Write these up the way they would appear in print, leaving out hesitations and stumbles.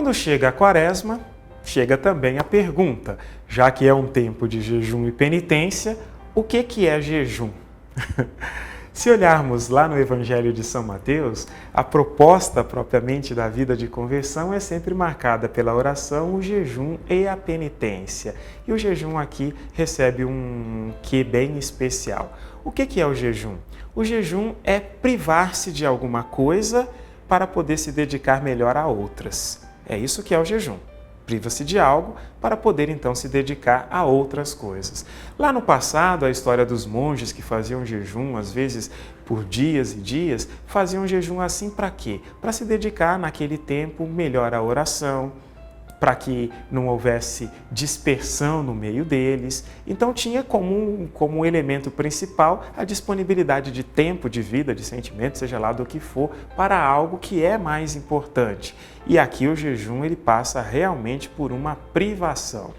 Quando chega a Quaresma, chega também a pergunta, já que é um tempo de jejum e penitência, o que é jejum? Se olharmos lá no Evangelho de São Mateus, a proposta propriamente da vida de conversão é sempre marcada pela oração, o jejum e a penitência. E o jejum aqui recebe um quê bem especial. O que é o jejum? O jejum é privar-se de alguma coisa para poder se dedicar melhor a outras. É isso que é o jejum. Priva-se de algo para poder então se dedicar a outras coisas. Lá no passado, a história dos monges que faziam jejum, às vezes por dias e dias, faziam jejum assim para quê? Para se dedicar naquele tempo melhor à oração, para que não houvesse dispersão no meio deles. Então tinha como elemento principal a disponibilidade de tempo, de vida, de sentimento, seja lá do que for, para algo que é mais importante. E aqui o jejum ele passa realmente por uma privação.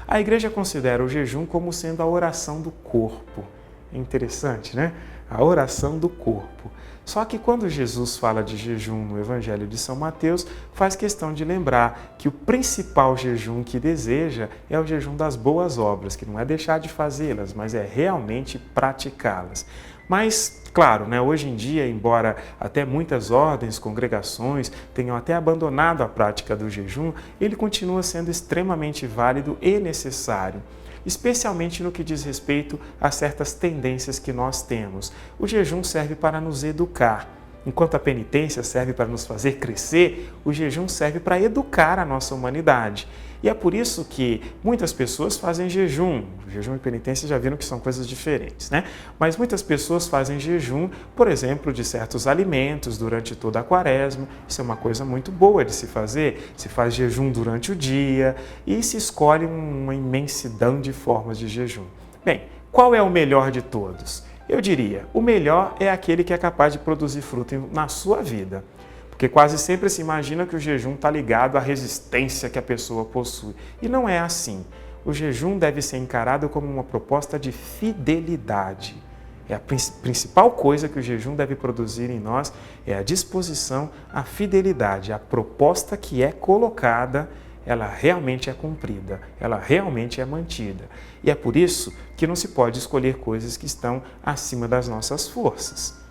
A Igreja considera o jejum como sendo a oração do corpo. É interessante, né? A oração do corpo. Só que quando Jesus fala de jejum no Evangelho de São Mateus, faz questão de lembrar que o principal jejum que deseja é o jejum das boas obras, que não é deixar de fazê-las, mas é realmente praticá-las. Mas, claro, né, hoje em dia, embora até muitas ordens, congregações tenham até abandonado a prática do jejum, ele continua sendo extremamente válido e necessário, especialmente no que diz respeito a certas tendências que nós temos. O jejum serve para nos educar. Enquanto a penitência serve para nos fazer crescer, o jejum serve para educar a nossa humanidade. E é por isso que muitas pessoas fazem jejum. Jejum e penitência já viram que são coisas diferentes, né? Mas muitas pessoas fazem jejum, por exemplo, de certos alimentos durante toda a Quaresma. Isso é uma coisa muito boa de se fazer. Se faz jejum durante o dia e se escolhe uma imensidão de formas de jejum. Bem, qual é o melhor de todos? Eu diria, o melhor é aquele que é capaz de produzir fruto na sua vida. Porque quase sempre se imagina que o jejum está ligado à resistência que a pessoa possui. E não é assim. O jejum deve ser encarado como uma proposta de fidelidade. É a principal coisa que o jejum deve produzir em nós é a disposição à fidelidade. A proposta que é colocada, ela realmente é cumprida, ela realmente é mantida. E é por isso que não se pode escolher coisas que estão acima das nossas forças.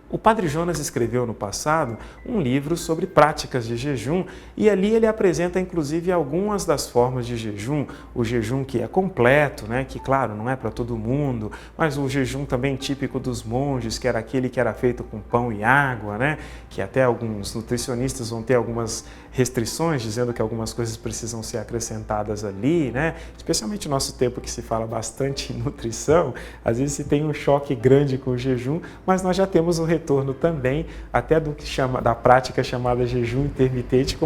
O Padre Jonas escreveu no passado um livro sobre práticas de jejum e ali ele apresenta inclusive algumas das formas de jejum, o jejum que é completo, né, que claro, não é para todo mundo, mas o jejum também típico dos monges, que era aquele que era feito com pão e água, né, que até alguns nutricionistas vão ter algumas restrições, dizendo que algumas coisas precisam ser acrescentadas ali, né, especialmente no nosso tempo que se fala bastante em nutrição, às vezes se tem um choque grande com o jejum, mas nós já temos o retorno também até do que da prática chamada jejum intermitente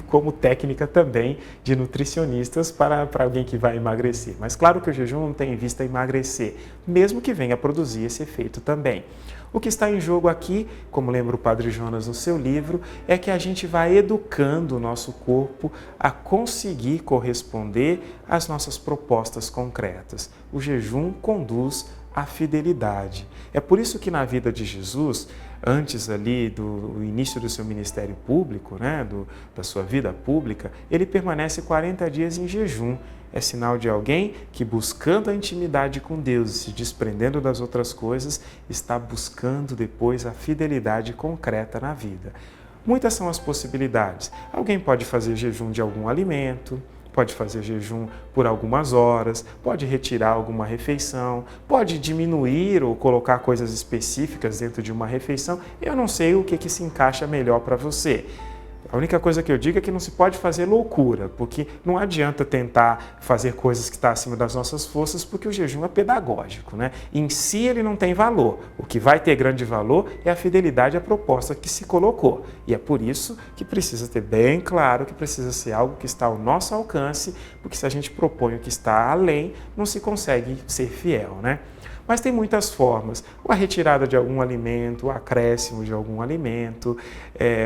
como técnica também de nutricionistas para alguém que vai emagrecer. Mas claro que o jejum não tem em vista emagrecer, mesmo que venha produzir esse efeito também. O que está em jogo aqui, como lembra o Padre Jonas no seu livro, é que a gente vai educando o nosso corpo a conseguir corresponder às nossas propostas concretas. O jejum conduz à fidelidade. É por isso que na vida de Jesus, antes ali do início do seu ministério público, né, da sua vida pública, ele permanece 40 dias em jejum. É sinal de alguém que, buscando a intimidade com Deus e se desprendendo das outras coisas, está buscando depois a fidelidade concreta na vida. Muitas são as possibilidades. Alguém pode fazer jejum de algum alimento, pode fazer jejum por algumas horas, pode retirar alguma refeição, pode diminuir ou colocar coisas específicas dentro de uma refeição. Eu não sei o que se encaixa melhor para você. A única coisa que eu digo é que não se pode fazer loucura, porque não adianta tentar fazer coisas que estão acima das nossas forças, porque o jejum é pedagógico, né? Em si ele não tem valor. O que vai ter grande valor é a fidelidade à proposta que se colocou. E é por isso que precisa ter bem claro que precisa ser algo que está ao nosso alcance, porque se a gente propõe o que está além, não se consegue ser fiel, né? Mas tem muitas formas, a retirada de algum alimento, o acréscimo de algum alimento,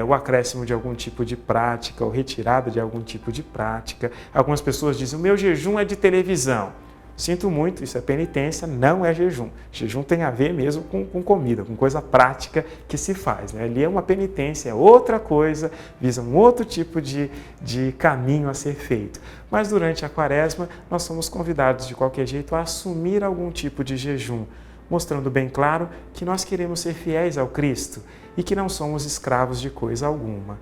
o acréscimo de algum tipo de prática, ou retirada de algum tipo de prática. Algumas pessoas dizem, o meu jejum é de televisão. Sinto muito, isso é penitência, não é jejum. Jejum tem a ver mesmo com comida, com coisa prática que se faz, né? Ali é uma penitência, é outra coisa, visa um outro tipo de caminho a ser feito. Mas durante a quaresma, nós somos convidados de qualquer jeito a assumir algum tipo de jejum, mostrando bem claro que nós queremos ser fiéis ao Cristo e que não somos escravos de coisa alguma.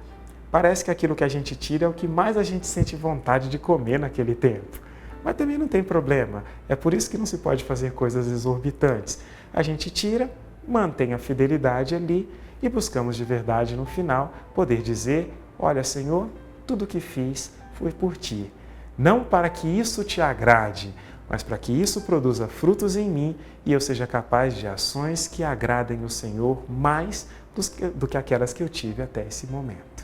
Parece que aquilo que a gente tira é o que mais a gente sente vontade de comer naquele tempo. Mas também não tem problema, é por isso que não se pode fazer coisas exorbitantes. A gente tira, mantém a fidelidade ali e buscamos de verdade no final poder dizer: olha, Senhor, tudo o que fiz foi por Ti. Não para que isso te agrade, mas para que isso produza frutos em mim e eu seja capaz de ações que agradem o Senhor mais do que aquelas que eu tive até esse momento.